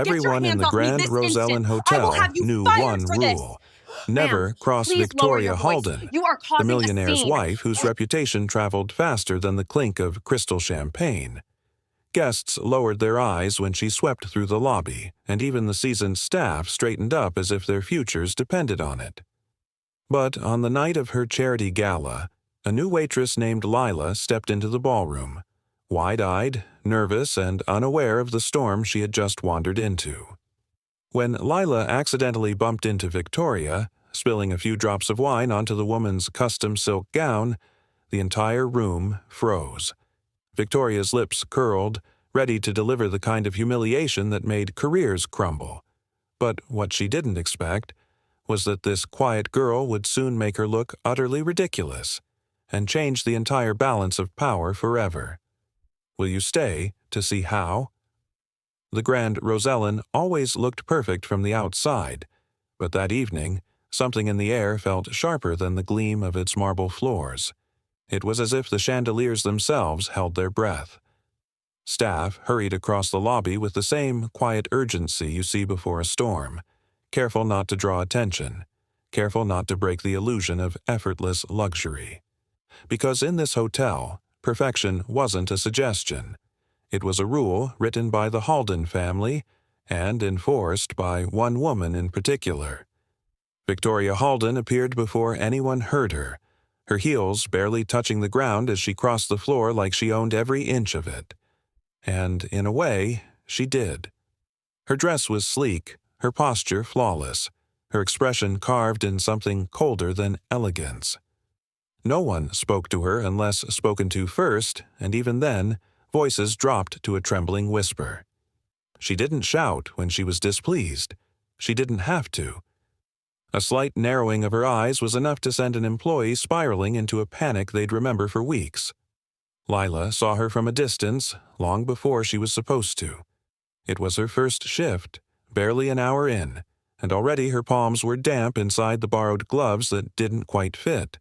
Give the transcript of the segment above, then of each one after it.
Get your Everyone in hands the off me Grand this instant. Rosellan I will have Hotel you knew fired one for this. rule. Ma'am, Never cross please lower your Victoria voice. Halden, You are the causing a millionaire's scene. wife whose reputation traveled faster than the clink of crystal champagne. Guests lowered their eyes when she swept through the lobby, and even the seasoned staff straightened up as if their futures depended on it. But on the night of her charity gala, a new waitress named Lila stepped into the ballroom, wide-eyed, nervous, and unaware of the storm she had just wandered into. When Lila accidentally bumped into Victoria, spilling a few drops of wine onto the woman's custom silk gown, the entire room froze. Victoria's lips curled, ready to deliver the kind of humiliation that made careers crumble. But what she didn't expect was that this quiet girl would soon make her look utterly ridiculous and change the entire balance of power forever. Will you stay to see how? The Grand Rosellan always looked perfect from the outside, but that evening, something in the air felt sharper than the gleam of its marble floors. It was as if the chandeliers themselves held their breath. Staff hurried across the lobby with the same quiet urgency you see before a storm, careful not to draw attention, careful not to break the illusion of effortless luxury. Because in this hotel, perfection wasn't a suggestion. It was a rule written by the Halden family and enforced by one woman in particular. Victoria Halden appeared before anyone heard her, her heels barely touching the ground as she crossed the floor like she owned every inch of it. And, in a way, she did. Her dress was sleek, her posture flawless, her expression carved in something colder than elegance. No one spoke to her unless spoken to first, and even then, voices dropped to a trembling whisper. She didn't shout when she was displeased. She didn't have to. A slight narrowing of her eyes was enough to send an employee spiraling into a panic they'd remember for weeks. Lila saw her from a distance, long before she was supposed to. It was her first shift, barely an hour in, and already her palms were damp inside the borrowed gloves that didn't quite fit.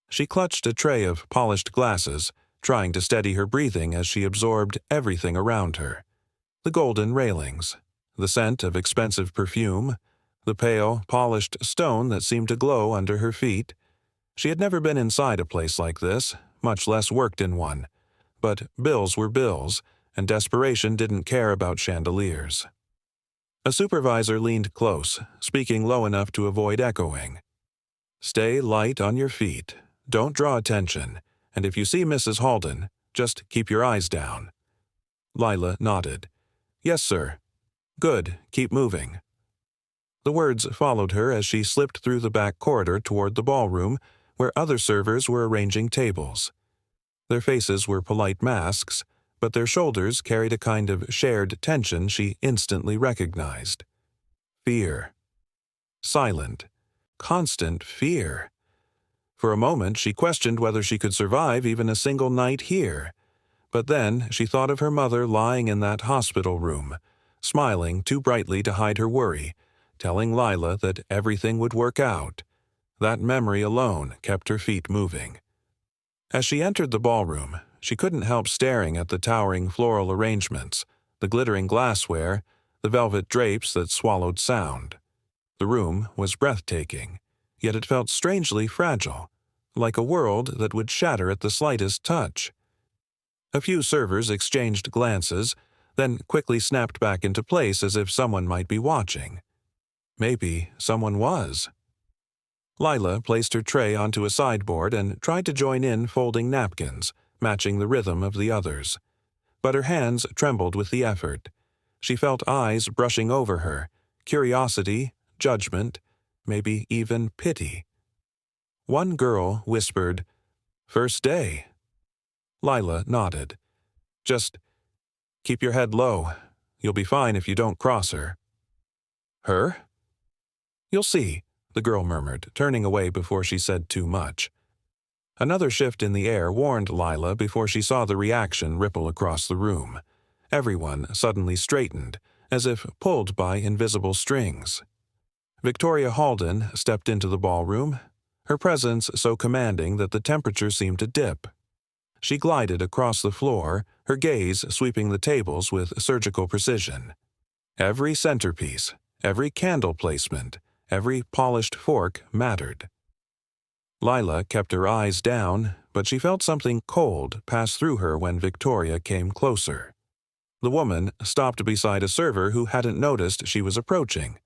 She clutched a tray of polished glasses, trying to steady her breathing as she absorbed everything around her. The golden railings, the scent of expensive perfume, the pale, polished stone that seemed to glow under her feet. She had never been inside a place like this, much less worked in one. But bills were bills, and desperation didn't care about chandeliers. A supervisor leaned close, speaking low enough to avoid echoing. "Stay light on your feet. Don't draw attention, and if you see Mrs. Halden, just keep your eyes down." Lila nodded. "Yes, sir." "Good. Keep moving." The words followed her as she slipped through the back corridor toward the ballroom, where other servers were arranging tables. Their faces were polite masks, but their shoulders carried a kind of shared tension she instantly recognized. Fear. Silent, constant fear. For a moment she questioned whether she could survive even a single night here. But then she thought of her mother lying in that hospital room, smiling too brightly to hide her worry, telling Lila that everything would work out. That memory alone kept her feet moving. As she entered the ballroom, she couldn't help staring at the towering floral arrangements, the glittering glassware, the velvet drapes that swallowed sound. The room was breathtaking, yet it felt strangely fragile, like a world that would shatter at the slightest touch. A few servers exchanged glances, then quickly snapped back into place as if someone might be watching. Maybe someone was. Lila placed her tray onto a sideboard and tried to join in folding napkins, matching the rhythm of the others. But her hands trembled with the effort. She felt eyes brushing over her, curiosity, judgment, maybe even pity. One girl whispered, "First day." Lila nodded. "Just keep your head low. You'll be fine if you don't cross her." "Her?" "You'll see," the girl murmured, turning away before she said too much. Another shift in the air warned Lila before she saw the reaction ripple across the room. Everyone suddenly straightened, as if pulled by invisible strings. Victoria Halden stepped into the ballroom, her presence so commanding that the temperature seemed to dip. She glided across the floor, her gaze sweeping the tables with surgical precision. Every centerpiece, every candle placement, every polished fork mattered. Lila kept her eyes down, but she felt something cold pass through her when Victoria came closer. The woman stopped beside a server who hadn't noticed she was approaching.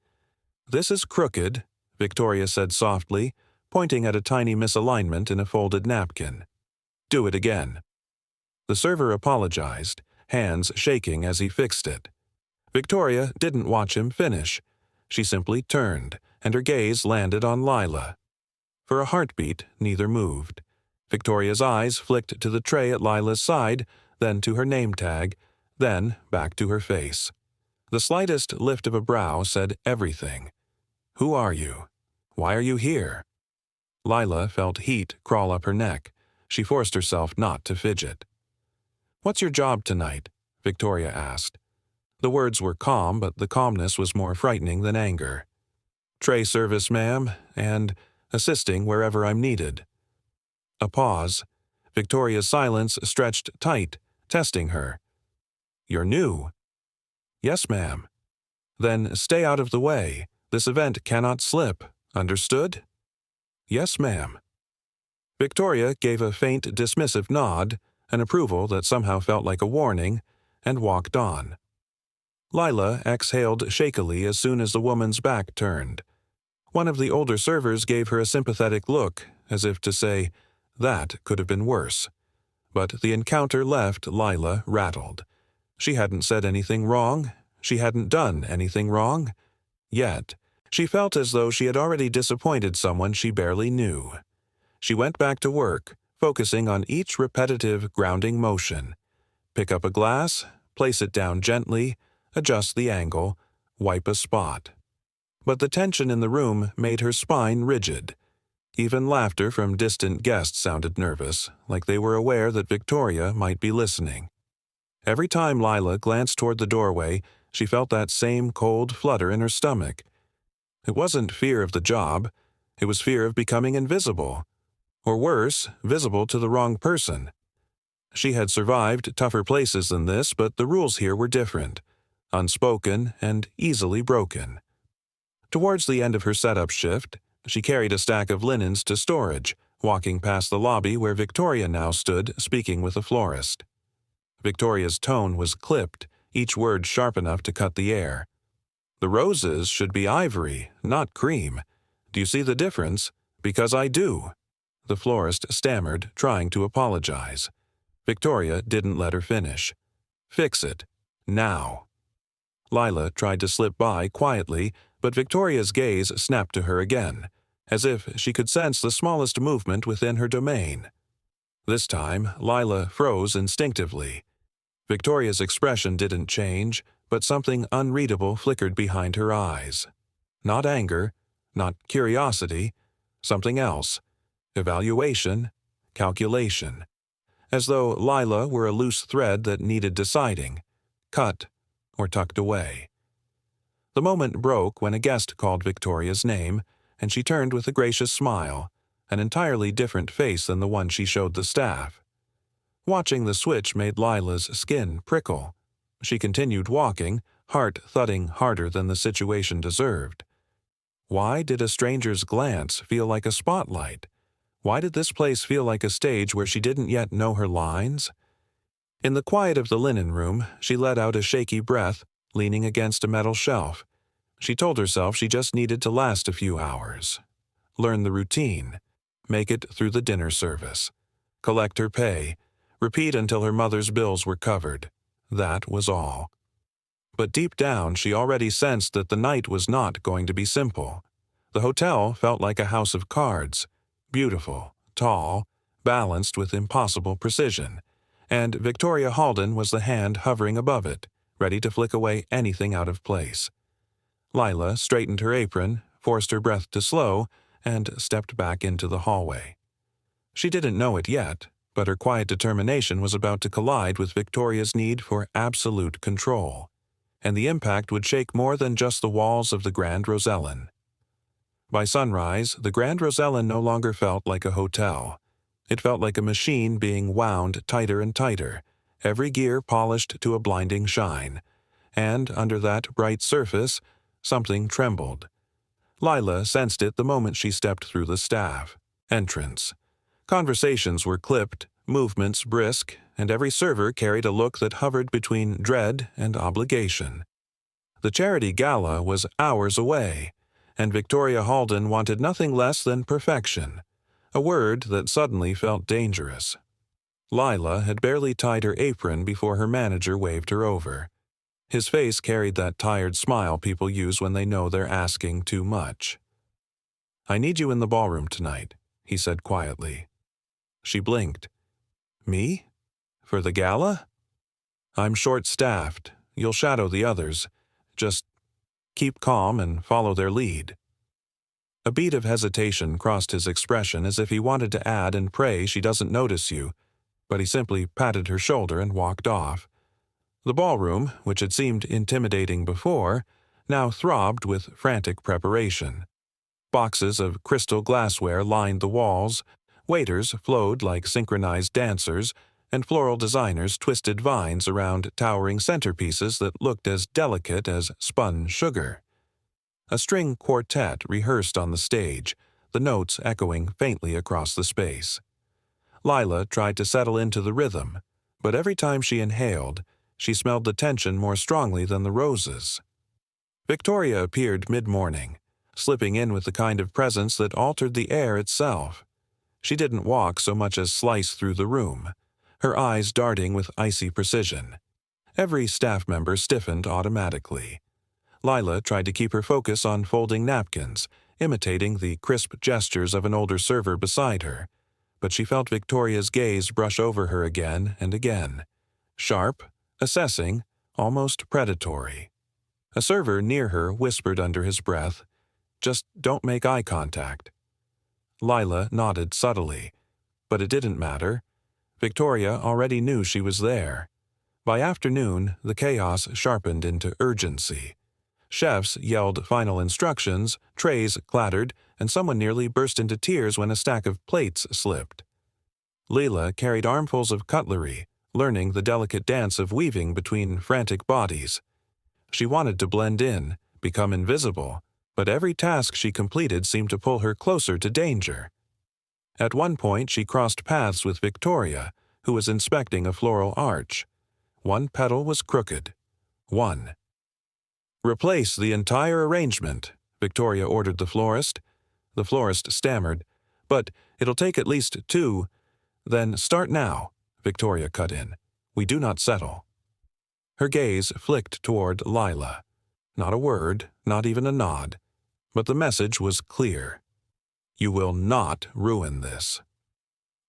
"This is crooked," Victoria said softly, pointing at a tiny misalignment in a folded napkin. "Do it again." The server apologized, hands shaking as he fixed it. Victoria didn't watch him finish. She simply turned, and her gaze landed on Lila. For a heartbeat, neither moved. Victoria's eyes flicked to the tray at Lila's side, then to her name tag, then back to her face. The slightest lift of a brow said everything. "Who are you? Why are you here?" Lila felt heat crawl up her neck. She forced herself not to fidget. "What's your job tonight?" Victoria asked. The words were calm, but the calmness was more frightening than anger. "Tray service, ma'am, and assisting wherever I'm needed." A pause. Victoria's silence stretched tight, testing her. "You're new." "Yes, ma'am." "Then stay out of the way. This event cannot slip. Understood?" "Yes, ma'am." Victoria gave a faint dismissive nod, an approval that somehow felt like a warning, and walked on. Lila exhaled shakily as soon as the woman's back turned. One of the older servers gave her a sympathetic look, as if to say, "That could have been worse." But the encounter left Lila rattled. She hadn't said anything wrong. She hadn't done anything wrong. Yet, she felt as though she had already disappointed someone she barely knew. She went back to work, focusing on each repetitive grounding motion. Pick up a glass, place it down gently, adjust the angle, wipe a spot. But the tension in the room made her spine rigid. Even laughter from distant guests sounded nervous, like they were aware that Victoria might be listening. Every time Lila glanced toward the doorway, she felt that same cold flutter in her stomach. It wasn't fear of the job. It was fear of becoming invisible. Or worse, visible to the wrong person. She had survived tougher places than this, but the rules here were different. Unspoken and easily broken. Towards the end of her setup shift, she carried a stack of linens to storage, walking past the lobby where Victoria now stood speaking with a florist. Victoria's tone was clipped, each word sharp enough to cut the air. "The roses should be ivory, not cream. Do you see the difference? Because I do." The florist stammered, trying to apologize. Victoria didn't let her finish. "Fix it. Now." Lila tried to slip by quietly, but Victoria's gaze snapped to her again, as if she could sense the smallest movement within her domain. This time, Lila froze instinctively. Victoria's expression didn't change, but something unreadable flickered behind her eyes. Not anger, not curiosity, something else. Evaluation, calculation. As though Lila were a loose thread that needed deciding, cut or tucked away. The moment broke when a guest called Victoria's name, and she turned with a gracious smile, an entirely different face than the one she showed the staff. Watching the switch made Lila's skin prickle. She continued walking, heart thudding harder than the situation deserved. Why did a stranger's glance feel like a spotlight? Why did this place feel like a stage where she didn't yet know her lines? In the quiet of the linen room, she let out a shaky breath, leaning against a metal shelf. She told herself she just needed to last a few hours. Learn the routine. Make it through the dinner service. Collect her pay. Repeat until her mother's bills were covered. That was all. But deep down, she already sensed that the night was not going to be simple. The hotel felt like a house of cards. Beautiful, tall, balanced with impossible precision. And Victoria Halden was the hand hovering above it, ready to flick away anything out of place. Lila straightened her apron, forced her breath to slow, and stepped back into the hallway. She didn't know it yet, but her quiet determination was about to collide with Victoria's need for absolute control, and the impact would shake more than just the walls of the Grand Rosellin. By sunrise, the Grand Rosellin no longer felt like a hotel. It felt like a machine being wound tighter and tighter, every gear polished to a blinding shine, and under that bright surface, something trembled. Lila sensed it the moment she stepped through the staff. Entrance. Conversations were clipped, movements brisk, and every server carried a look that hovered between dread and obligation. The charity gala was hours away, and Victoria Halden wanted nothing less than perfection, a word that suddenly felt dangerous. Lila had barely tied her apron before her manager waved her over. His face carried that tired smile people use when they know they're asking too much. "I need you in the ballroom tonight," he said quietly. She blinked. "Me? For the gala?" "I'm short-staffed. You'll shadow the others. Just keep calm and follow their lead." A beat of hesitation crossed his expression as if he wanted to add and pray she doesn't notice you, but he simply patted her shoulder and walked off. The ballroom, which had seemed intimidating before, now throbbed with frantic preparation. Boxes of crystal glassware lined the walls, waiters flowed like synchronized dancers, and floral designers twisted vines around towering centerpieces that looked as delicate as spun sugar. A string quartet rehearsed on the stage, the notes echoing faintly across the space. Lila tried to settle into the rhythm, but every time she inhaled, she smelled the tension more strongly than the roses. Victoria appeared mid-morning, slipping in with the kind of presence that altered the air itself. She didn't walk so much as slice through the room, her eyes darting with icy precision. Every staff member stiffened automatically. Lila tried to keep her focus on folding napkins, imitating the crisp gestures of an older server beside her, but she felt Victoria's gaze brush over her again and again. Sharp, assessing, almost predatory. A server near her whispered under his breath, "Just don't make eye contact." Lila nodded subtly, but it didn't matter. Victoria already knew she was there. By afternoon, the chaos sharpened into urgency. Chefs yelled final instructions, trays clattered, and someone nearly burst into tears when a stack of plates slipped. Lila carried armfuls of cutlery, learning the delicate dance of weaving between frantic bodies. She wanted to blend in, become invisible, but every task she completed seemed to pull her closer to danger. At one point she crossed paths with Victoria, who was inspecting a floral arch. One petal was crooked. One. "Replace the entire arrangement," Victoria ordered the florist. The florist stammered, "But it'll take at least 2. "Then start now," Victoria cut in. "We do not settle." Her gaze flicked toward Lila. Not a word, not even a nod. But the message was clear. You will not ruin this.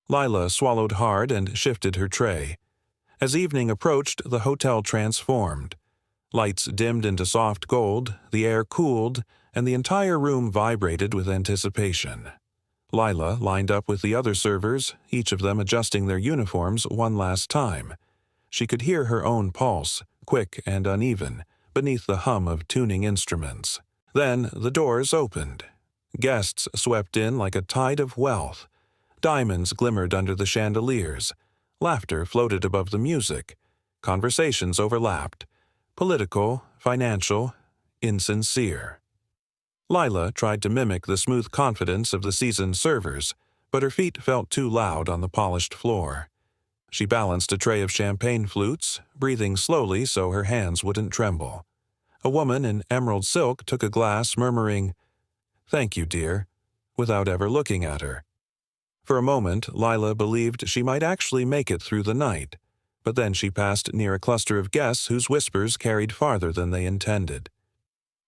Lila swallowed hard and shifted her tray. As evening approached, the hotel transformed. Lights dimmed into soft gold, the air cooled, and the entire room vibrated with anticipation. Lila lined up with the other servers, each of them adjusting their uniforms one last time. She could hear her own pulse, quick and uneven, beneath the hum of tuning instruments. Then the doors opened. Guests swept in like a tide of wealth. Diamonds glimmered under the chandeliers. Laughter floated above the music. Conversations overlapped. Political, financial, insincere. Lila tried to mimic the smooth confidence of the seasoned servers, but her feet felt too loud on the polished floor. She balanced a tray of champagne flutes, breathing slowly so her hands wouldn't tremble. A woman in emerald silk took a glass, murmuring, "Thank you, dear," without ever looking at her. For a moment, Lila believed she might actually make it through the night, but then she passed near a cluster of guests whose whispers carried farther than they intended.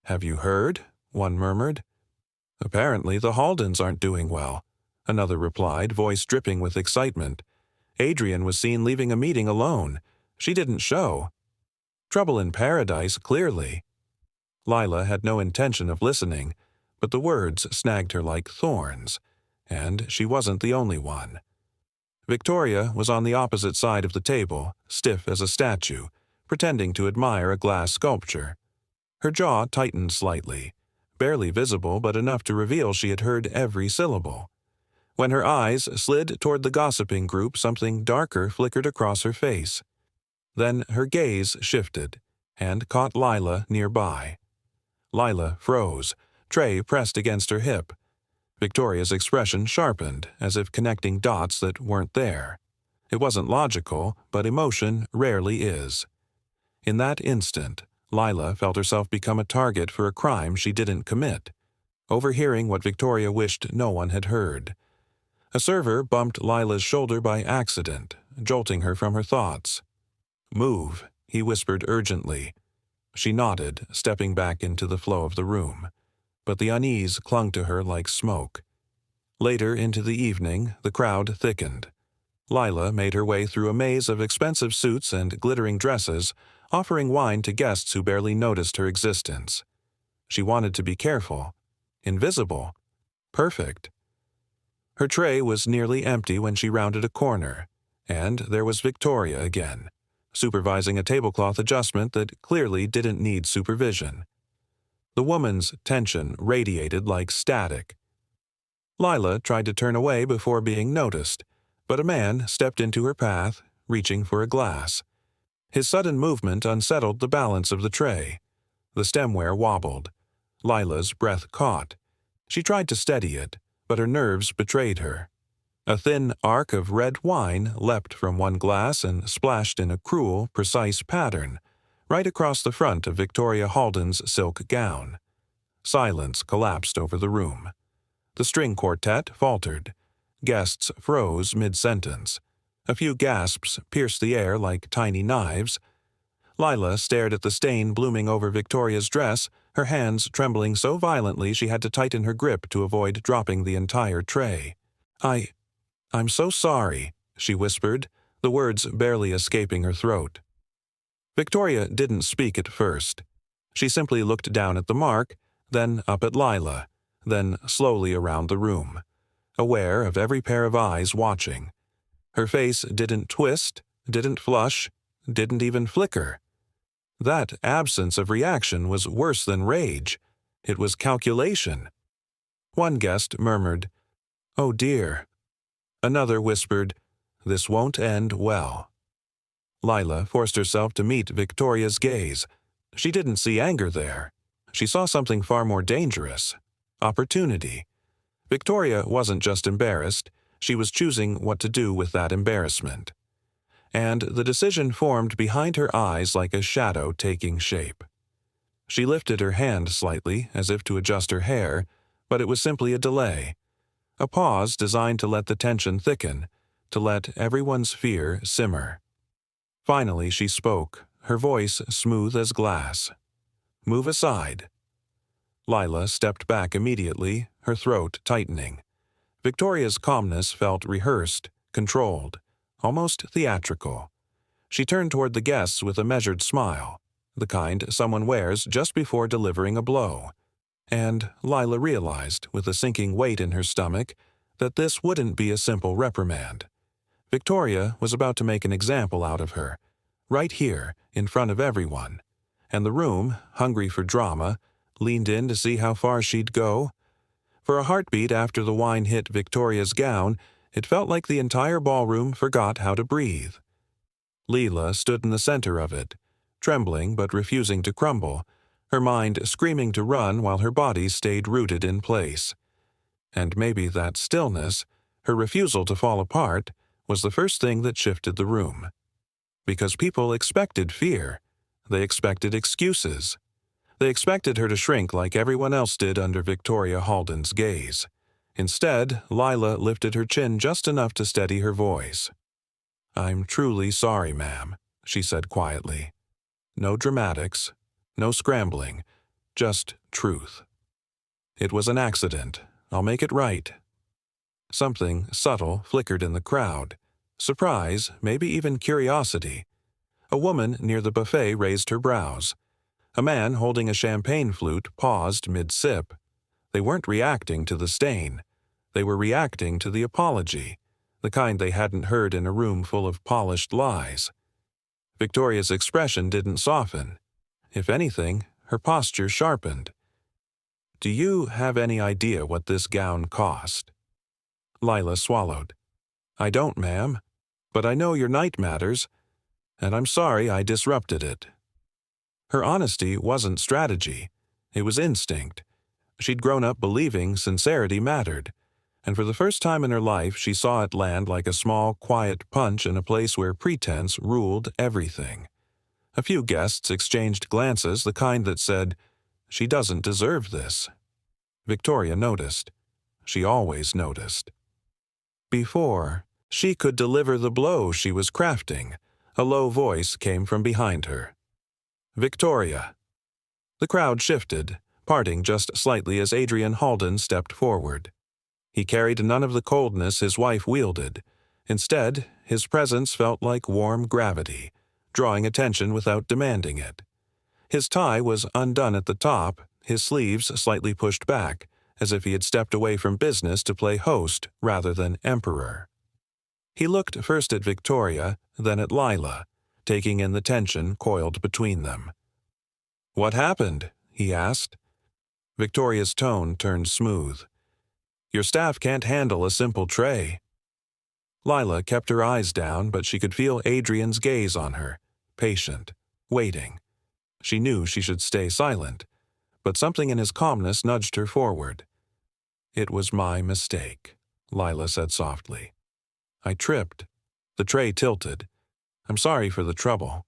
"Have you heard?" one murmured. "Apparently the Haldens aren't doing well," another replied, voice dripping with excitement. "Adrian was seen leaving a meeting alone. She didn't show. Trouble in paradise, clearly." Lila had no intention of listening, but the words snagged her like thorns, and she wasn't the only one. Victoria was on the opposite side of the table, stiff as a statue, pretending to admire a glass sculpture. Her jaw tightened slightly, barely visible but enough to reveal she had heard every syllable. When her eyes slid toward the gossiping group, something darker flickered across her face. Then her gaze shifted, and caught Lila nearby. Lila froze, tray pressed against her hip. Victoria's expression sharpened, as if connecting dots that weren't there. It wasn't logical, but emotion rarely is. In that instant, Lila felt herself become a target for a crime she didn't commit, overhearing what Victoria wished no one had heard. A server bumped Lila's shoulder by accident, jolting her from her thoughts. "Move," he whispered urgently. She nodded, stepping back into the flow of the room. But the unease clung to her like smoke. Later into the evening, the crowd thickened. Lila made her way through a maze of expensive suits and glittering dresses, offering wine to guests who barely noticed her existence. She wanted to be careful. Invisible. Perfect. Her tray was nearly empty when she rounded a corner, and there was Victoria again, supervising a tablecloth adjustment that clearly didn't need supervision. The woman's tension radiated like static. Lila tried to turn away before being noticed, but a man stepped into her path, reaching for a glass. His sudden movement unsettled the balance of the tray. The stemware wobbled. Lila's breath caught. She tried to steady it, but her nerves betrayed her. A thin arc of red wine leapt from one glass and splashed in a cruel, precise pattern, right across the front of Victoria Halden's silk gown. Silence collapsed over the room. The string quartet faltered. Guests froze mid-sentence. A few gasps pierced the air like tiny knives. Lila stared at the stain blooming over Victoria's dress, her hands trembling so violently she had to tighten her grip to avoid dropping the entire tray. I'm so sorry," she whispered, the words barely escaping her throat. Victoria didn't speak at first. She simply looked down at the mark, then up at Lila, then slowly around the room, aware of every pair of eyes watching. Her face didn't twist, didn't flush, didn't even flicker. That absence of reaction was worse than rage. It was calculation. One guest murmured, "Oh dear." Another whispered, "This won't end well." Lila forced herself to meet Victoria's gaze. She didn't see anger there. She saw something far more dangerous. Opportunity. Victoria wasn't just embarrassed, she was choosing what to do with that embarrassment. And the decision formed behind her eyes like a shadow taking shape. She lifted her hand slightly, as if to adjust her hair, but it was simply a delay. A pause designed to let the tension thicken, to let everyone's fear simmer. Finally she spoke, her voice smooth as glass. "Move aside." Lila stepped back immediately, her throat tightening. Victoria's calmness felt rehearsed, controlled, almost theatrical. She turned toward the guests with a measured smile, the kind someone wears just before delivering a blow. And Lila realized, with a sinking weight in her stomach, that this wouldn't be a simple reprimand. Victoria was about to make an example out of her, right here, in front of everyone. And the room, hungry for drama, leaned in to see how far she'd go. For a heartbeat after the wine hit Victoria's gown, it felt like the entire ballroom forgot how to breathe. Lila stood in the center of it, trembling but refusing to crumble, her mind screaming to run while her body stayed rooted in place. And maybe that stillness, her refusal to fall apart, was the first thing that shifted the room. Because people expected fear. They expected excuses. They expected her to shrink like everyone else did under Victoria Halden's gaze. Instead, Lila lifted her chin just enough to steady her voice. "I'm truly sorry, ma'am," she said quietly. "No dramatics, no scrambling, just truth. It was an accident. I'll make it right." Something subtle flickered in the crowd. Surprise, maybe even curiosity. A woman near the buffet raised her brows. A man holding a champagne flute paused mid-sip. They weren't reacting to the stain. They were reacting to the apology, the kind they hadn't heard in a room full of polished lies. Victoria's expression didn't soften. If anything, her posture sharpened. "Do you have any idea what this gown cost?" Lila swallowed. "I don't, ma'am. But I know your night matters, and I'm sorry I disrupted it." Her honesty wasn't strategy. It was instinct. She'd grown up believing sincerity mattered, and for the first time in her life she saw it land like a small, quiet punch in a place where pretense ruled everything. A few guests exchanged glances, the kind that said, "She doesn't deserve this." Victoria noticed. She always noticed. Before she could deliver the blow she was crafting, a low voice came from behind her. "Victoria." The crowd shifted, parting just slightly as Adrian Halden stepped forward. He carried none of the coldness his wife wielded. Instead, his presence felt like warm gravity, drawing attention without demanding it. His tie was undone at the top, his sleeves slightly pushed back, as if he had stepped away from business to play host rather than emperor. He looked first at Victoria, then at Lila, taking in the tension coiled between them. "What happened?" he asked. Victoria's tone turned smooth. "Your staff can't handle a simple tray." Lila kept her eyes down, but she could feel Adrian's gaze on her, patient, waiting. She knew she should stay silent, but something in his calmness nudged her forward. "It was my mistake," Lila said softly. "I tripped. The tray tilted. I'm sorry for the trouble."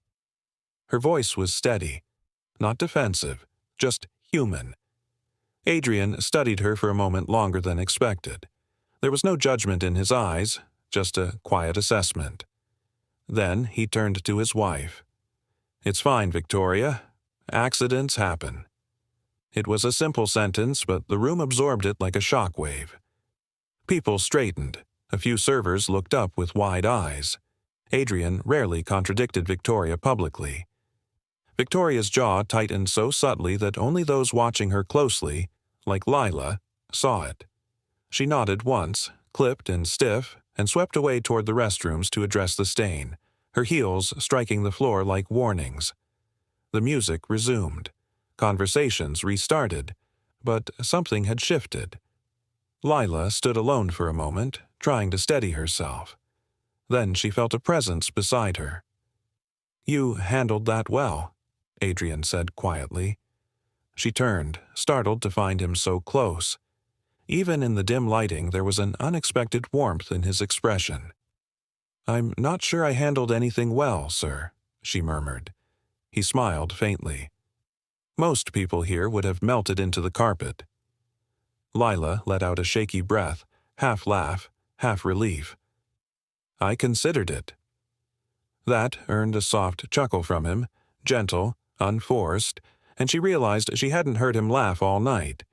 Her voice was steady, not defensive, just human. Adrian studied her for a moment longer than expected. There was no judgment in his eyes, just a quiet assessment. Then he turned to his wife. "It's fine, Victoria. Accidents happen." It was a simple sentence, but the room absorbed it like a shockwave. People straightened. A few servers looked up with wide eyes. Adrian rarely contradicted Victoria publicly. Victoria's jaw tightened so subtly that only those watching her closely, like Lila, saw it. She nodded once, clipped and stiff, and swept away toward the restrooms to address the stain, her heels striking the floor like warnings. The music resumed. Conversations restarted, but something had shifted. Lila stood alone for a moment, trying to steady herself. Then she felt a presence beside her. "You handled that well," Adrian said quietly. She turned, startled to find him so close. Even in the dim lighting, there was an unexpected warmth in his expression. "I'm not sure I handled anything well, sir," she murmured. He smiled faintly. "Most people here would have melted into the carpet." Lila let out a shaky breath, half laugh, half relief. "I considered it." That earned a soft chuckle from him, gentle, unforced, and she realized she hadn't heard him laugh all night.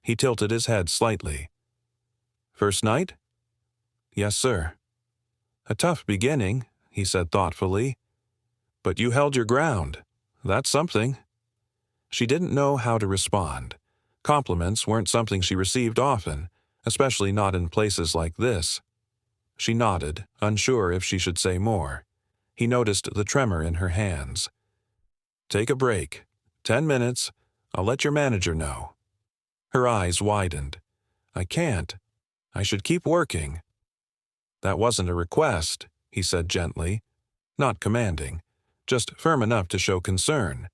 He tilted his head slightly. "First night?" "Yes, sir." "A tough beginning," he said thoughtfully. "But you held your ground. That's something." She didn't know how to respond. Compliments weren't something she received often, especially not in places like this. She nodded, unsure if she should say more. He noticed the tremor in her hands. "Take a break. 10 minutes. I'll let your manager know." Her eyes widened. "I can't. I should keep working." "That wasn't a request," he said gently. Not commanding, just firm enough to show concern.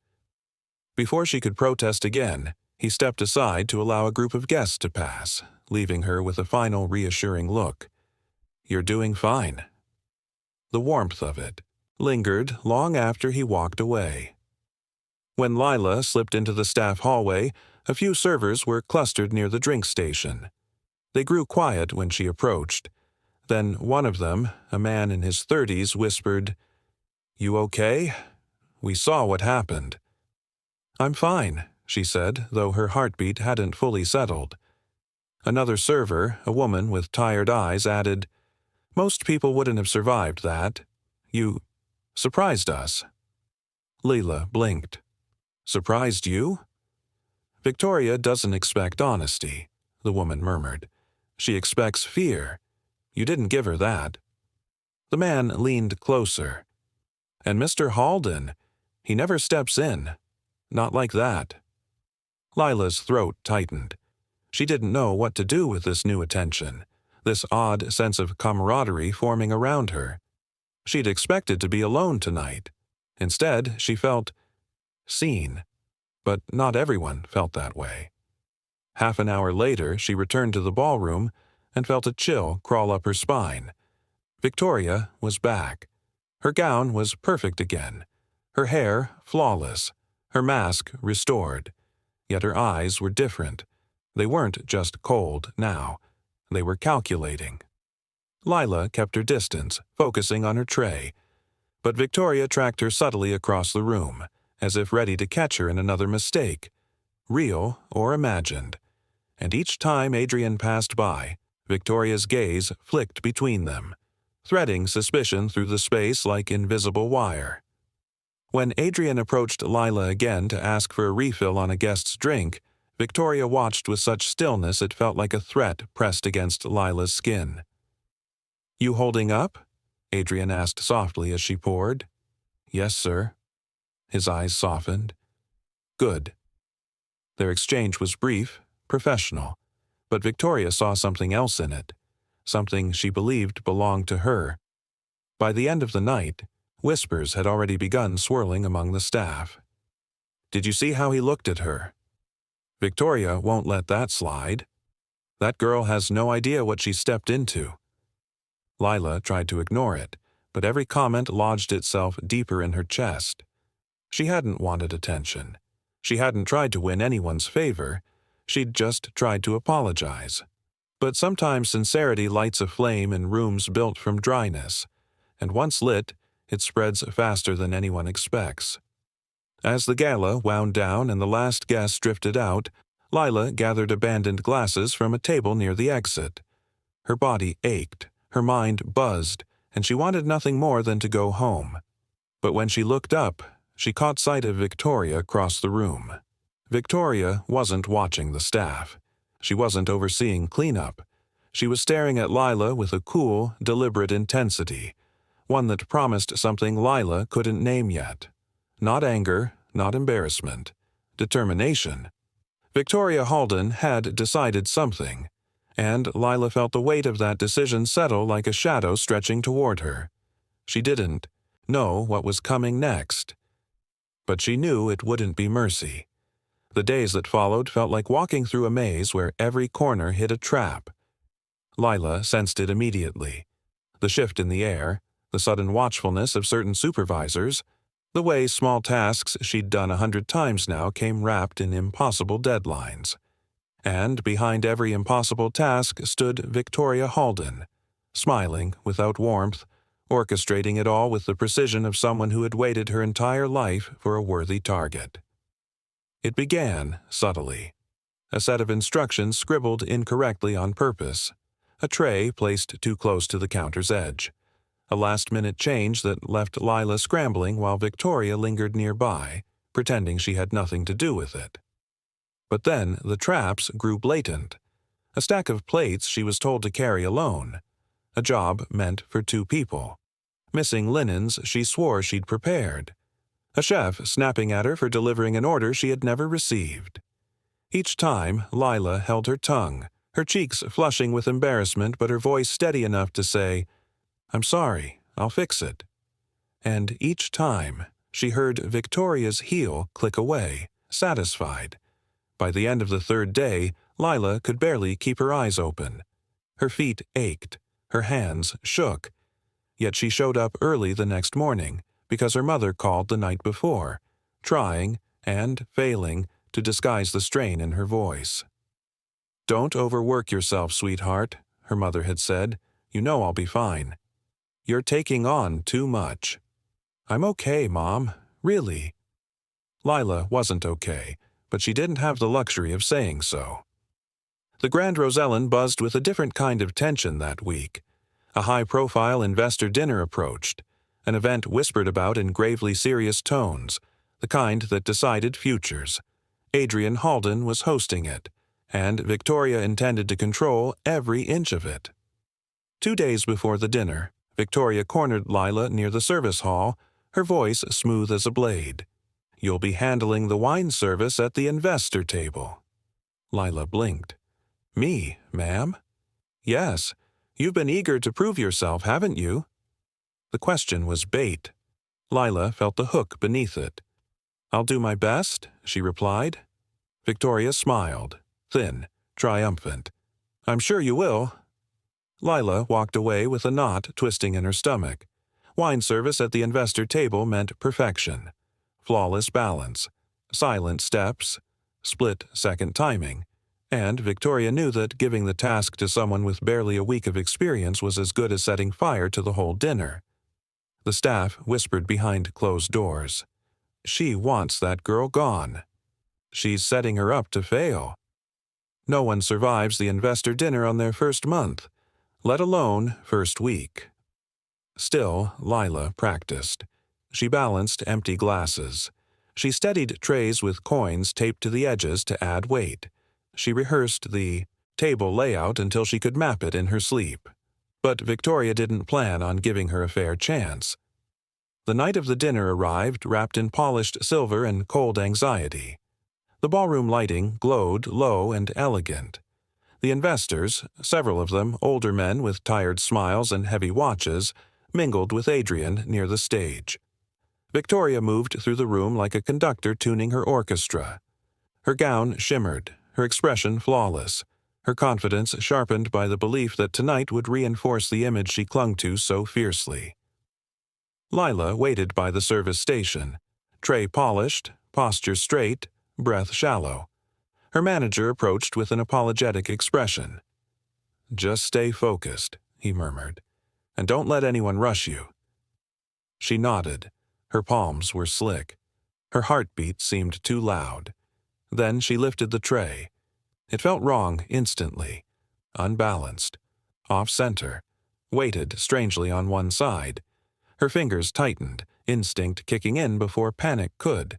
Before she could protest again, he stepped aside to allow a group of guests to pass, leaving her with a final reassuring look. "You're doing fine." The warmth of it lingered long after he walked away. When Lila slipped into the staff hallway, a few servers were clustered near the drink station. They grew quiet when she approached. Then one of them, a man in his 30s, whispered, "You okay? We saw what happened." "I'm fine," she said, though her heartbeat hadn't fully settled. Another server, a woman with tired eyes, added, "Most people wouldn't have survived that. You surprised us." Leela blinked. "Surprised you?" "Victoria doesn't expect honesty," the woman murmured. "She expects fear. You didn't give her that." The man leaned closer. "And Mr. Halden, he never steps in. Not like that." Lila's throat tightened. She didn't know what to do with this new attention, this odd sense of camaraderie forming around her. She'd expected to be alone tonight. Instead, she felt seen. But not everyone felt that way. Half an hour later, she returned to the ballroom and felt a chill crawl up her spine. Victoria was back. Her gown was perfect again, her hair flawless, her mask restored. Yet her eyes were different. They weren't just cold now. They were calculating. Lila kept her distance, focusing on her tray. But Victoria tracked her subtly across the room, as if ready to catch her in another mistake, real or imagined. And each time Adrian passed by, Victoria's gaze flicked between them, threading suspicion through the space like invisible wire. When Adrian approached Lila again to ask for a refill on a guest's drink, Victoria watched with such stillness it felt like a threat pressed against Lila's skin. "You holding up?" Adrian asked softly as she poured. "Yes, sir." His eyes softened. "Good." Their exchange was brief, professional, but Victoria saw something else in it, something she believed belonged to her. By the end of the night, whispers had already begun swirling among the staff. "Did you see how he looked at her?" "Victoria won't let that slide. That girl has no idea what she stepped into." Lila tried to ignore it, but every comment lodged itself deeper in her chest. She hadn't wanted attention. She hadn't tried to win anyone's favor. She'd just tried to apologize. But sometimes sincerity lights a flame in rooms built from dryness, and once lit, it spreads faster than anyone expects. As the gala wound down and the last guest drifted out, Lila gathered abandoned glasses from a table near the exit. Her body ached, her mind buzzed, and she wanted nothing more than to go home. But when she looked up, she caught sight of Victoria across the room. Victoria wasn't watching the staff. She wasn't overseeing cleanup. She was staring at Lila with a cool, deliberate intensity, one that promised something Lila couldn't name yet. Not anger, not embarrassment. Determination. Victoria Halden had decided something, and Lila felt the weight of that decision settle like a shadow stretching toward her. She didn't know what was coming next, but she knew it wouldn't be mercy. The days that followed felt like walking through a maze where every corner hid a trap. Lila sensed it immediately. The shift in the air, the sudden watchfulness of certain supervisors, the way small tasks she'd done 100 times now came wrapped in impossible deadlines. And behind every impossible task stood Victoria Halden, smiling without warmth, orchestrating it all with the precision of someone who had waited her entire life for a worthy target. It began subtly. A set of instructions scribbled incorrectly on purpose, a tray placed too close to the counter's edge, a last-minute change that left Lila scrambling while Victoria lingered nearby, pretending she had nothing to do with it. But then the traps grew blatant. A stack of plates she was told to carry alone. A job meant for 2 people. Missing linens she swore she'd prepared. A chef snapping at her for delivering an order she had never received. Each time, Lila held her tongue, her cheeks flushing with embarrassment but her voice steady enough to say, "I'm sorry, I'll fix it." And each time, she heard Victoria's heel click away, satisfied. By the end of the 3rd day, Lila could barely keep her eyes open. Her feet ached, her hands shook. Yet she showed up early the next morning because her mother called the night before, trying and failing to disguise the strain in her voice. "Don't overwork yourself, sweetheart," her mother had said. "You know I'll be fine." "You're taking on too much." "I'm okay, Mom. Really." Lila wasn't okay, but she didn't have the luxury of saying so. The Grand Rosellen buzzed with a different kind of tension that week. A high-profile investor dinner approached, an event whispered about in gravely serious tones, the kind that decided futures. Adrian Halden was hosting it, and Victoria intended to control every inch of it. 2 days before the dinner, Victoria cornered Lila near the service hall, her voice smooth as a blade. "You'll be handling the wine service at the investor table." Lila blinked. "Me, ma'am?" "Yes. You've been eager to prove yourself, haven't you?" The question was bait. Lila felt the hook beneath it. "I'll do my best," she replied. Victoria smiled, thin, triumphant. "I'm sure you will." Lila walked away with a knot twisting in her stomach. Wine service at the investor table meant perfection. Flawless balance, silent steps, split-second timing, and Victoria knew that giving the task to someone with barely a week of experience was as good as setting fire to the whole dinner. The staff whispered behind closed doors. "She wants that girl gone. She's setting her up to fail." No one survives the investor dinner on their first month, let alone first week. Still, Lila practiced. She balanced empty glasses. She steadied trays with coins taped to the edges to add weight. She rehearsed the table layout until she could map it in her sleep. But Victoria didn't plan on giving her a fair chance. The night of the dinner arrived wrapped in polished silver and cold anxiety. The ballroom lighting glowed low and elegant. The investors, several of them older men with tired smiles and heavy watches, mingled with Adrian near the stage. Victoria moved through the room like a conductor tuning her orchestra. Her gown shimmered, her expression flawless, her confidence sharpened by the belief that tonight would reinforce the image she clung to so fiercely. Lila waited by the service station, tray polished, posture straight, breath shallow. Her manager approached with an apologetic expression. "Just stay focused," he murmured, "and don't let anyone rush you." She nodded. Her palms were slick. Her heartbeat seemed too loud. Then she lifted the tray. It felt wrong instantly. Unbalanced. Off-center. Weighted strangely on one side. Her fingers tightened, instinct kicking in before panic could.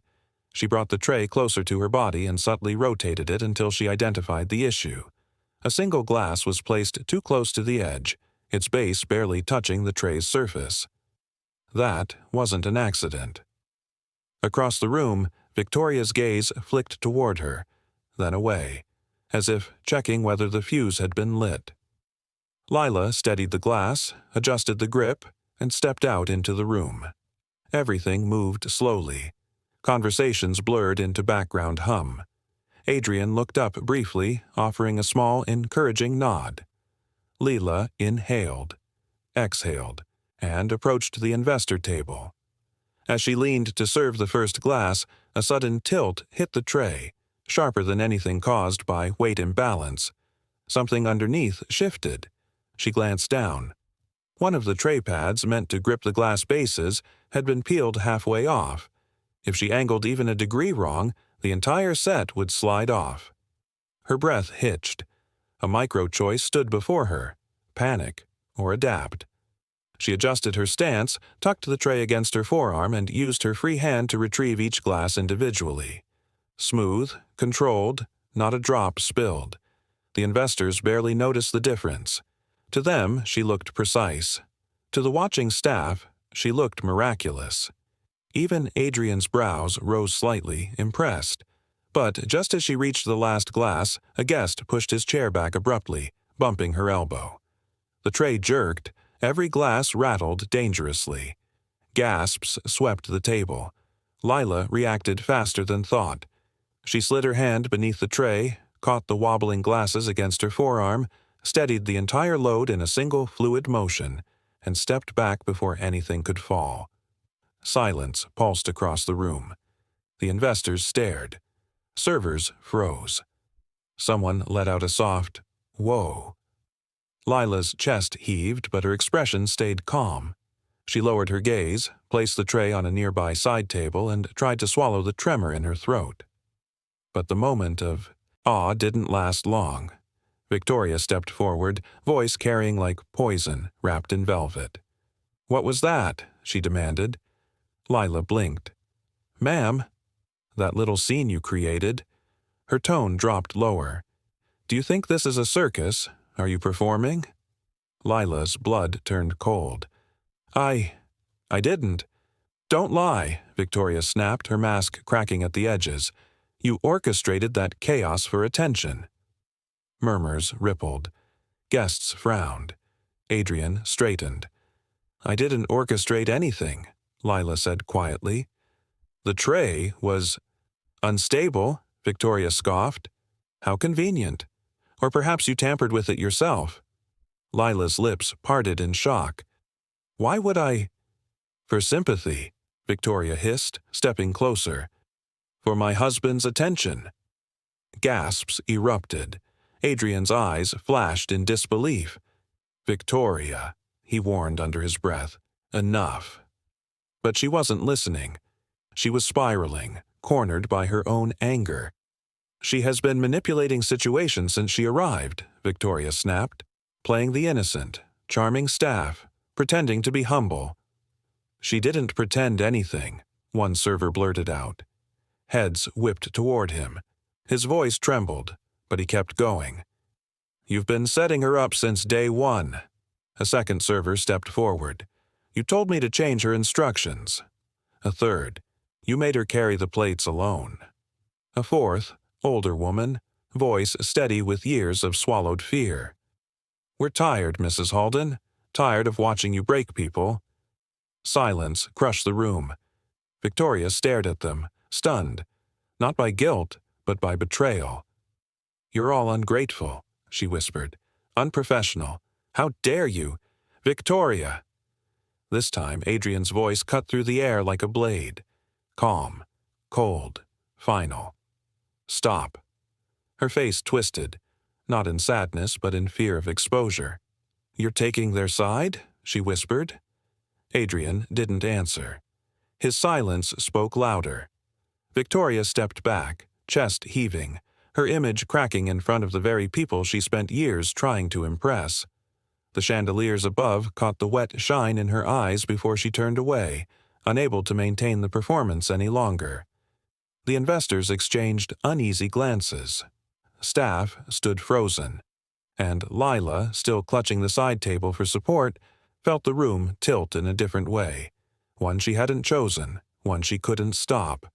She brought the tray closer to her body and subtly rotated it until she identified the issue. A single glass was placed too close to the edge, its base barely touching the tray's surface. That wasn't an accident. Across the room, Victoria's gaze flicked toward her, then away, as if checking whether the fuse had been lit. Lila steadied the glass, adjusted the grip, and stepped out into the room. Everything moved slowly. Conversations blurred into background hum. Adrian looked up briefly, offering a small, encouraging nod. Lila inhaled, exhaled, and approached the investor table. As she leaned to serve the first glass, a sudden tilt hit the tray, sharper than anything caused by weight imbalance. Something underneath shifted. She glanced down. One of the tray pads meant to grip the glass bases had been peeled halfway off. If she angled even a degree wrong, the entire set would slide off. Her breath hitched. A micro-choice stood before her: panic or adapt. She adjusted her stance, tucked the tray against her forearm, and used her free hand to retrieve each glass individually. Smooth, controlled, not a drop spilled. The investors barely noticed the difference. To them, she looked precise. To the watching staff, she looked miraculous. Even Adrian's brows rose slightly, impressed. But just as she reached the last glass, a guest pushed his chair back abruptly, bumping her elbow. The tray jerked. Every glass rattled dangerously. Gasps swept the table. Lila reacted faster than thought. She slid her hand beneath the tray, caught the wobbling glasses against her forearm, steadied the entire load in a single fluid motion, and stepped back before anything could fall. Silence pulsed across the room. The investors stared. Servers froze. Someone let out a soft, "Whoa." Lila's chest heaved, but her expression stayed calm. She lowered her gaze, placed the tray on a nearby side table, and tried to swallow the tremor in her throat. But the moment of awe didn't last long. Victoria stepped forward, voice carrying like poison wrapped in velvet. "What was that?" she demanded. Lila blinked. "Ma'am, that little scene you created." Her tone dropped lower. "Do you think this is a circus? Are you performing?" Lila's blood turned cold. I didn't." "Don't lie," Victoria snapped, her mask cracking at the edges. "You orchestrated that chaos for attention." Murmurs rippled. Guests frowned. Adrian straightened. "I didn't orchestrate anything," Lila said quietly. The tray was unstable, Victoria scoffed. How convenient. Or perhaps you tampered with it yourself. Lila's lips parted in shock. Why would I? For sympathy, Victoria hissed, stepping closer. For my husband's attention. Gasps erupted. Adrian's eyes flashed in disbelief. Victoria, he warned under his breath. Enough. But she wasn't listening. She was spiraling, cornered by her own anger. She has been manipulating situations since she arrived, Victoria snapped, playing the innocent, charming staff, pretending to be humble. She didn't pretend anything, one server blurted out. Heads whipped toward him. His voice trembled, but he kept going. You've been setting her up since day one. A second server stepped forward. You told me to change her instructions. A third. You made her carry the plates alone. A fourth, older woman, voice steady with years of swallowed fear. We're tired, Mrs. Halden. Tired of watching you break people. Silence crushed the room. Victoria stared at them, stunned. Not by guilt, but by betrayal. You're all ungrateful, she whispered. Unprofessional. How dare you? Victoria! This time, Adrian's voice cut through the air like a blade. Calm, cold, final. Stop. Her face twisted, not in sadness but in fear of exposure. You're taking their side? She whispered. Adrian didn't answer. His silence spoke louder. Victoria stepped back, chest heaving, her image cracking in front of the very people she spent years trying to impress. The chandeliers above caught the wet shine in her eyes before she turned away, unable to maintain the performance any longer. The investors exchanged uneasy glances. Staff stood frozen, and Lila, still clutching the side table for support, felt the room tilt in a different way, one she hadn't chosen, one she couldn't stop.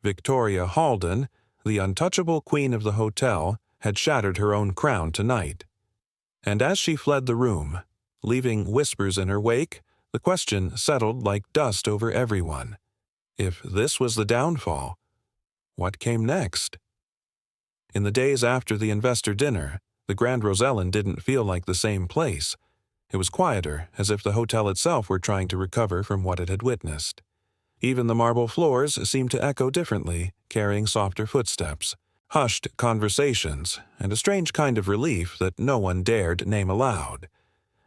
Victoria Halden, the untouchable queen of the hotel, had shattered her own crown tonight. And as she fled the room, leaving whispers in her wake, the question settled like dust over everyone. If this was the downfall, what came next? In the days after the investor dinner, the Grand Rosellen didn't feel like the same place. It was quieter, as if the hotel itself were trying to recover from what it had witnessed. Even the marble floors seemed to echo differently, carrying softer footsteps, hushed conversations, and a strange kind of relief that no one dared name aloud.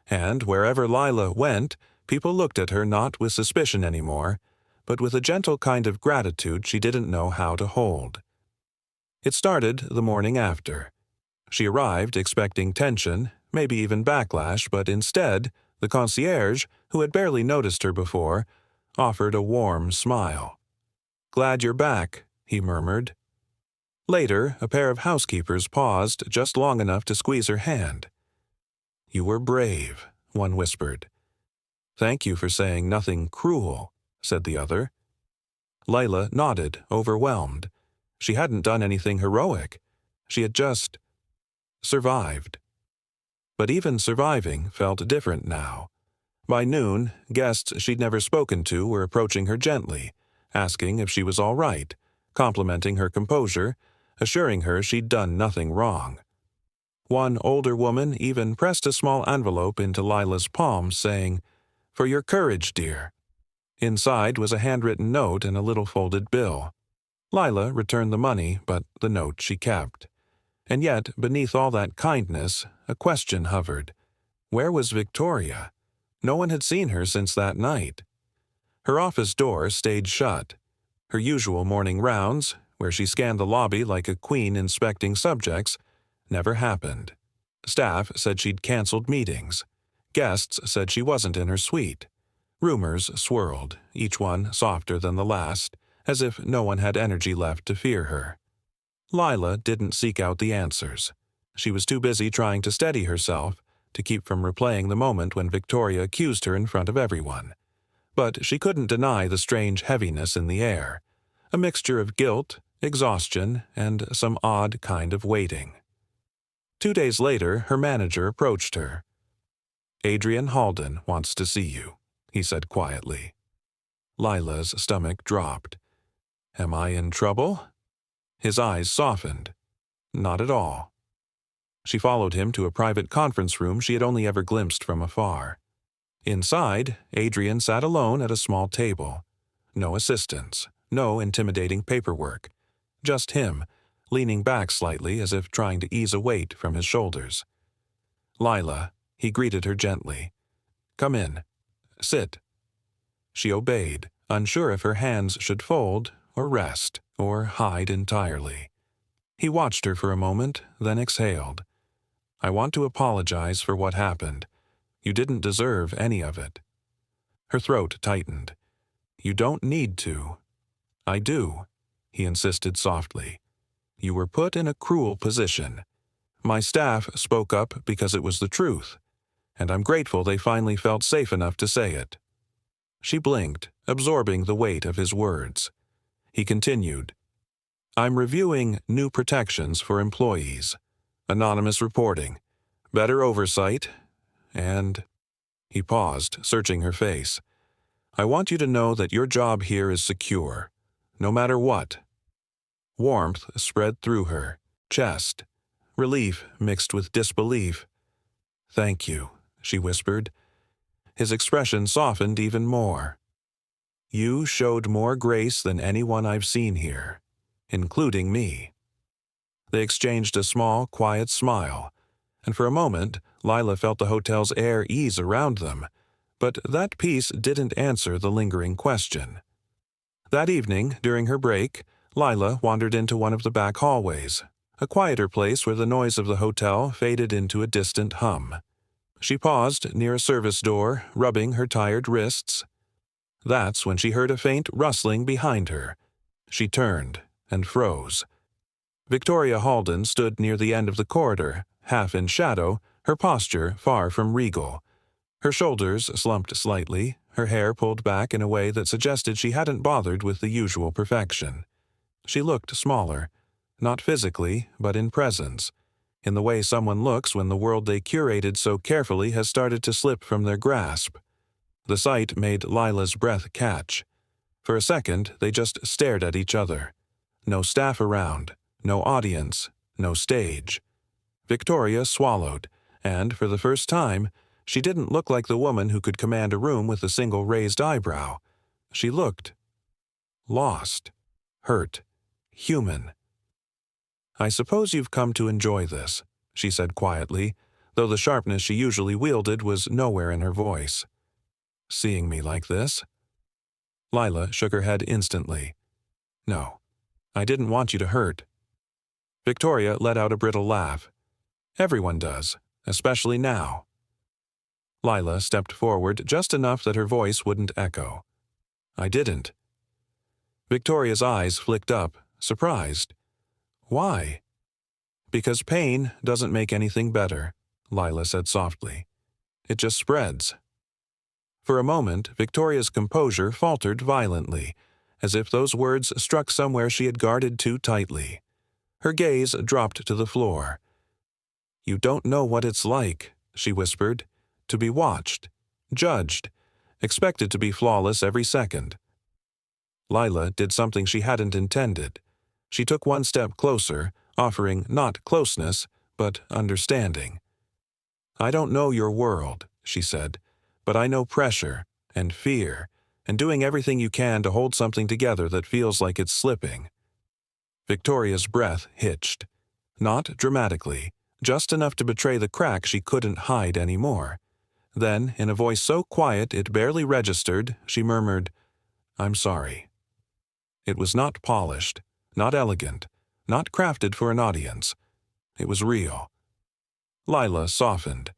And wherever Lila went, people looked at her not with suspicion anymore, but with a gentle kind of gratitude she didn't know how to hold. It started the morning after. She arrived expecting tension, maybe even backlash, but instead, the concierge, who had barely noticed her before, offered a warm smile. "Glad you're back," he murmured. Later, a pair of housekeepers paused just long enough to squeeze her hand. "You were brave," one whispered. "Thank you for saying nothing cruel," said the other. Lila nodded, overwhelmed. She hadn't done anything heroic. She had just survived. But even surviving felt different now. By noon, guests she'd never spoken to were approaching her gently, asking if she was all right, complimenting her composure, assuring her she'd done nothing wrong. One older woman even pressed a small envelope into Lila's palm, saying, "For your courage, dear." Inside was a handwritten note and a little folded bill. Lila returned the money, but the note she kept. And yet, beneath all that kindness, a question hovered. Where was Victoria? No one had seen her since that night. Her office door stayed shut. Her usual morning rounds, where she scanned the lobby like a queen inspecting subjects, never happened. Staff said she'd canceled meetings. Guests said she wasn't in her suite. Rumors swirled, each one softer than the last, as if no one had energy left to fear her. Lila didn't seek out the answers. She was too busy trying to steady herself, to keep from replaying the moment when Victoria accused her in front of everyone. But she couldn't deny the strange heaviness in the air, a mixture of guilt, exhaustion, and some odd kind of waiting. 2 days later, her manager approached her. "Adrian Halden wants to see you," he said quietly. Lila's stomach dropped. Am I in trouble? His eyes softened. Not at all. She followed him to a private conference room she had only ever glimpsed from afar. Inside, Adrian sat alone at a small table. No assistants, no intimidating paperwork. Just him, leaning back slightly as if trying to ease a weight from his shoulders. "Lila," he greeted her gently. "Come in. Sit." She obeyed, unsure if her hands should fold, or rest, or hide entirely. He watched her for a moment, then exhaled. "I want to apologize for what happened. You didn't deserve any of it." Her throat tightened. "You don't need to." "I do," he insisted softly. "You were put in a cruel position. My staff spoke up because it was the truth, and I'm grateful they finally felt safe enough to say it." She blinked, absorbing the weight of his words. He continued, "I'm reviewing new protections for employees, anonymous reporting, better oversight, and—" He paused, searching her face. "I want you to know that your job here is secure, no matter what." Warmth spread through her chest, relief mixed with disbelief. "Thank you," she whispered. His expression softened even more. "You showed more grace than anyone I've seen here, including me." They exchanged a small, quiet smile, and for a moment Lila felt the hotel's air ease around them, but that peace didn't answer the lingering question. That evening, during her break, Lila wandered into one of the back hallways, a quieter place where the noise of the hotel faded into a distant hum. She paused near a service door, rubbing her tired wrists. That's when she heard a faint rustling behind her. She turned and froze. Victoria Halden stood near the end of the corridor, half in shadow, her posture far from regal. Her shoulders slumped slightly, her hair pulled back in a way that suggested she hadn't bothered with the usual perfection. She looked smaller, not physically, but in presence, in the way someone looks when the world they curated so carefully has started to slip from their grasp. The sight made Lila's breath catch. For a second, they just stared at each other. No staff around, no audience, no stage. Victoria swallowed, and for the first time, she didn't look like the woman who could command a room with a single raised eyebrow. She looked lost, hurt, human. "I suppose you've come to enjoy this," she said quietly, though the sharpness she usually wielded was nowhere in her voice. "Seeing me like this?" Lila shook her head instantly. "No, I didn't want you to hurt." Victoria let out a brittle laugh. "Everyone does, especially now." Lila stepped forward just enough that her voice wouldn't echo. "I didn't." Victoria's eyes flicked up, surprised. "Why?" "Because pain doesn't make anything better," Lila said softly. "It just spreads." For a moment, Victoria's composure faltered violently, as if those words struck somewhere she had guarded too tightly. Her gaze dropped to the floor. "You don't know what it's like," she whispered, "to be watched, judged, expected to be flawless every second." Lila did something she hadn't intended. She took one step closer, offering not closeness, but understanding. "I don't know your world," she said, "but I know pressure and fear and doing everything you can to hold something together that feels like it's slipping." Victoria's breath hitched. Not dramatically, just enough to betray the crack she couldn't hide anymore. Then, in a voice so quiet it barely registered, she murmured, "I'm sorry." It was not polished, not elegant, not crafted for an audience. It was real. Lila softened.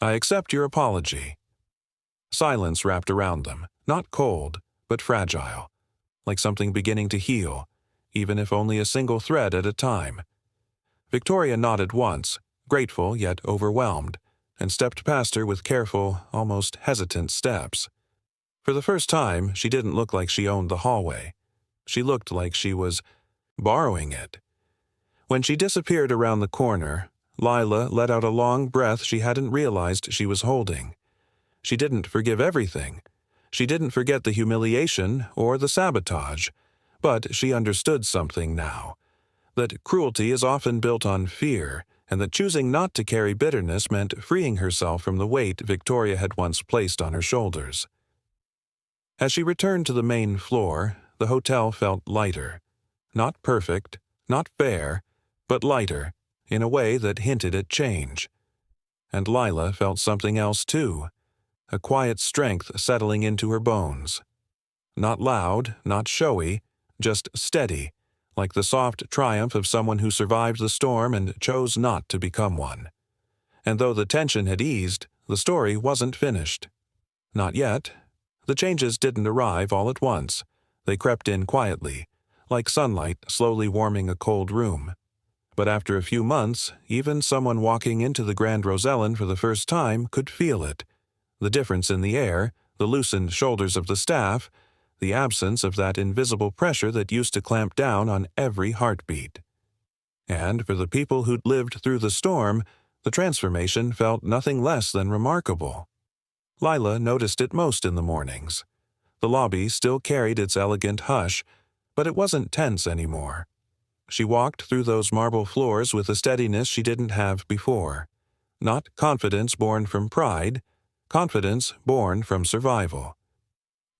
"I accept your apology." Silence wrapped around them, not cold, but fragile, like something beginning to heal, even if only a single thread at a time. Victoria nodded once, grateful yet overwhelmed, and stepped past her with careful, almost hesitant steps. For the first time, she didn't look like she owned the hallway. She looked like she was borrowing it. When she disappeared around the corner, Lila let out a long breath she hadn't realized she was holding. She didn't forgive everything. She didn't forget the humiliation or the sabotage, But she understood something now, that cruelty is often built on fear, and that choosing not to carry bitterness meant freeing herself from the weight Victoria had once placed on her shoulders. As she returned to the main floor, the hotel felt lighter. Not perfect, not fair, but lighter, in a way that hinted at change. And Lila felt something else too, a quiet strength settling into her bones. Not loud, not showy, just steady, like the soft triumph of someone who survived the storm and chose not to become one. And though the tension had eased, the story wasn't finished. Not yet. The changes didn't arrive all at once. They crept in quietly, like sunlight slowly warming a cold room. But after a few months, even someone walking into the Grand Rosellen for the first time could feel it. The difference in the air, the loosened shoulders of the staff, the absence of that invisible pressure that used to clamp down on every heartbeat. And for the people who'd lived through the storm, the transformation felt nothing less than remarkable. Lila noticed it most in the mornings. The lobby still carried its elegant hush, but it wasn't tense anymore. She walked through those marble floors with a steadiness she didn't have before. Not confidence born from pride, confidence born from survival.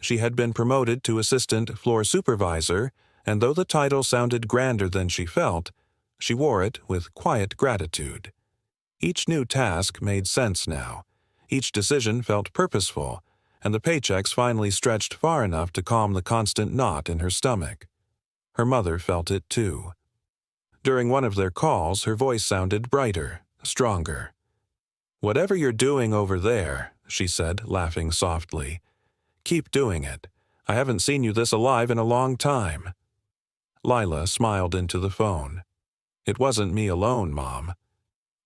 She had been promoted to assistant floor supervisor, and though the title sounded grander than she felt, she wore it with quiet gratitude. Each new task made sense now. Each decision felt purposeful, and the paychecks finally stretched far enough to calm the constant knot in her stomach. Her mother felt it too. During one of their calls, her voice sounded brighter, stronger. "Whatever you're doing over there," she said, laughing softly, "keep doing it. I haven't seen you this alive in a long time." Lila smiled into the phone. "It wasn't me alone, Mom."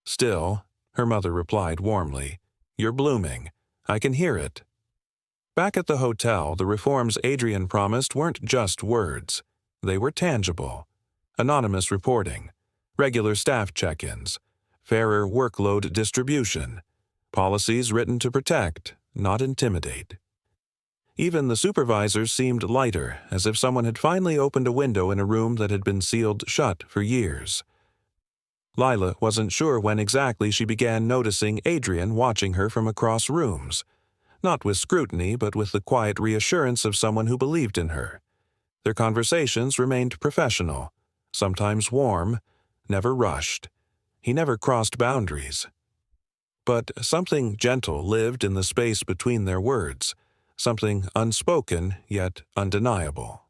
"Still," her mother replied warmly, "you're blooming. I can hear it." Back at the hotel, the reforms Adrian promised weren't just words. They were tangible. Anonymous reporting, regular staff check-ins, fairer workload distribution, policies written to protect, not intimidate. Even the supervisors seemed lighter, as if someone had finally opened a window in a room that had been sealed shut for years. Lila wasn't sure when exactly she began noticing Adrian watching her from across rooms, not with scrutiny but with the quiet reassurance of someone who believed in her. Their conversations remained professional, sometimes warm, never rushed. He never crossed boundaries. But something gentle lived in the space between their words, something unspoken yet undeniable.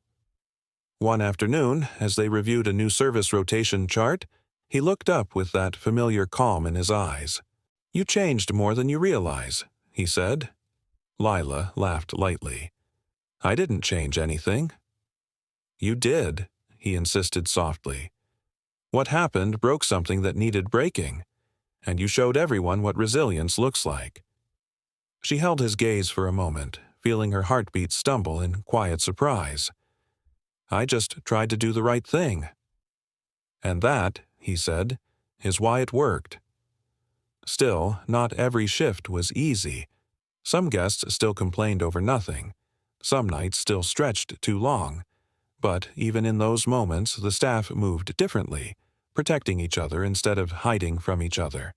One afternoon, as they reviewed a new service rotation chart, he looked up with that familiar calm in his eyes. "You changed more than you realize," he said. Lila laughed lightly. "I didn't change anything." "You did," he insisted softly. "What happened broke something that needed breaking, and you showed everyone what resilience looks like." She held his gaze for a moment, feeling her heartbeat stumble in quiet surprise. "I just tried to do the right thing." "And that," he said, "is why it worked." Still, not every shift was easy. Some guests still complained over nothing. Some nights still stretched too long. But even in those moments, the staff moved differently, protecting each other instead of hiding from each other.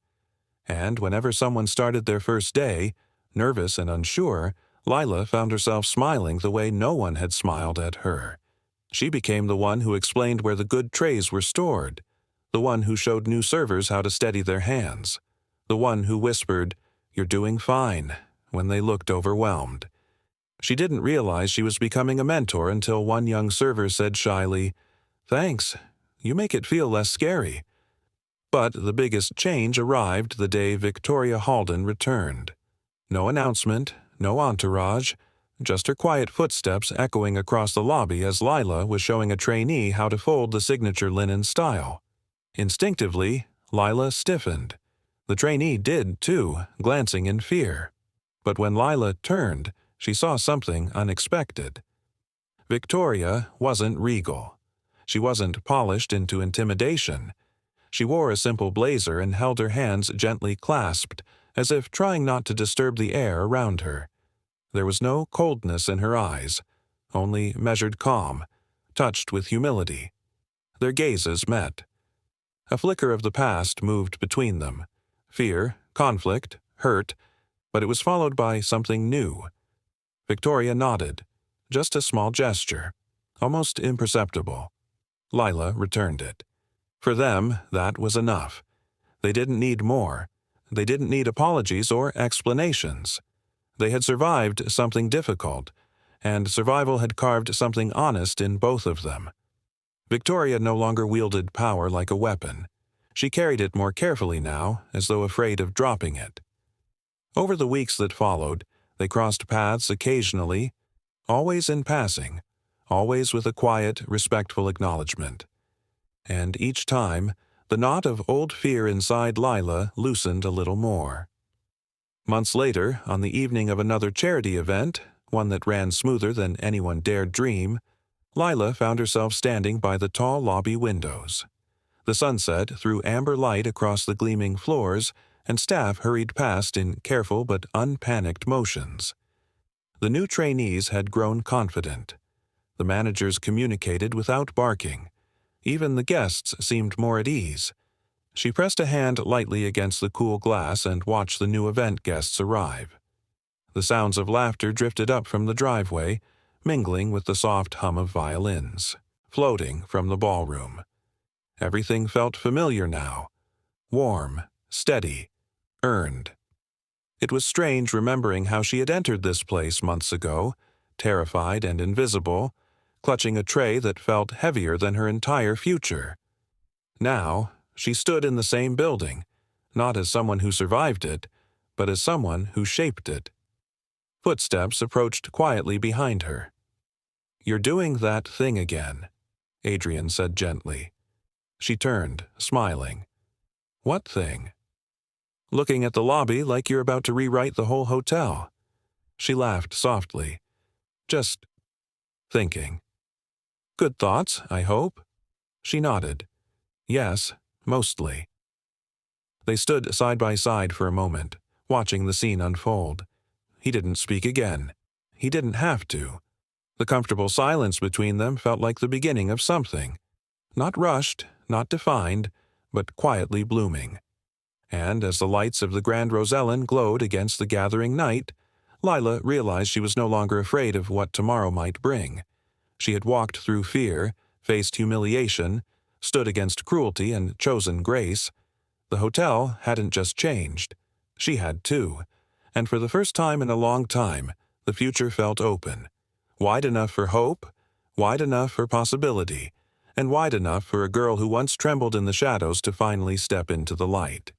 And whenever someone started their first day, nervous and unsure, Lila found herself smiling the way no one had smiled at her. She became the one who explained where the good trays were stored, the one who showed new servers how to steady their hands, the one who whispered, "You're doing fine," when they looked overwhelmed. She didn't realize she was becoming a mentor until one young server said shyly, "Thanks, you make it feel less scary." But the biggest change arrived the day Victoria Halden returned. No announcement, no entourage, just her quiet footsteps echoing across the lobby as Lila was showing a trainee how to fold the signature linen style. Instinctively, Lila stiffened. The trainee did, too, glancing in fear. But when Lila turned, she saw something unexpected. Victoria wasn't regal. She wasn't polished into intimidation. She wore a simple blazer and held her hands gently clasped, as if trying not to disturb the air around her. There was no coldness in her eyes, only measured calm, touched with humility. Their gazes met. A flicker of the past moved between them. Fear, conflict, hurt, but it was followed by something new. Victoria nodded. Just a small gesture, almost imperceptible. Lila returned it. For them, that was enough. They didn't need more. They didn't need apologies or explanations. They had survived something difficult, and survival had carved something honest in both of them. Victoria no longer wielded power like a weapon. She carried it more carefully now, as though afraid of dropping it. Over the weeks that followed, they crossed paths occasionally, always in passing, always with a quiet, respectful acknowledgement. And each time, the knot of old fear inside Lila loosened a little more. Months later, on the evening of another charity event, one that ran smoother than anyone dared dream, Lila found herself standing by the tall lobby windows. The sunset threw amber light across the gleaming floors, and staff hurried past in careful but unpanicked motions. The new trainees had grown confident. The managers communicated without barking. Even the guests seemed more at ease. She pressed a hand lightly against the cool glass and watched the new event guests arrive. The sounds of laughter drifted up from the driveway, mingling with the soft hum of violins, floating from the ballroom. Everything felt familiar now. Warm, steady, earned. It was strange remembering how she had entered this place months ago, terrified and invisible, clutching a tray that felt heavier than her entire future. Now, she stood in the same building, not as someone who survived it, but as someone who shaped it. Footsteps approached quietly behind her. "You're doing that thing again," Adrian said gently. She turned, smiling. "What thing?" "Looking at the lobby like you're about to rewrite the whole hotel." She laughed softly. "Just thinking." "Good thoughts, I hope?" She nodded. "Yes, mostly." They stood side by side for a moment, watching the scene unfold. He didn't speak again. He didn't have to. The comfortable silence between them felt like the beginning of something. Not rushed, not defined, but quietly blooming. And as the lights of the Grand Rosellen glowed against the gathering night, Lila realized she was no longer afraid of what tomorrow might bring. She had walked through fear, faced humiliation, stood against cruelty and chosen grace. The hotel hadn't just changed. She had too. And for the first time in a long time, the future felt open. Wide enough for hope, wide enough for possibility, and wide enough for a girl who once trembled in the shadows to finally step into the light.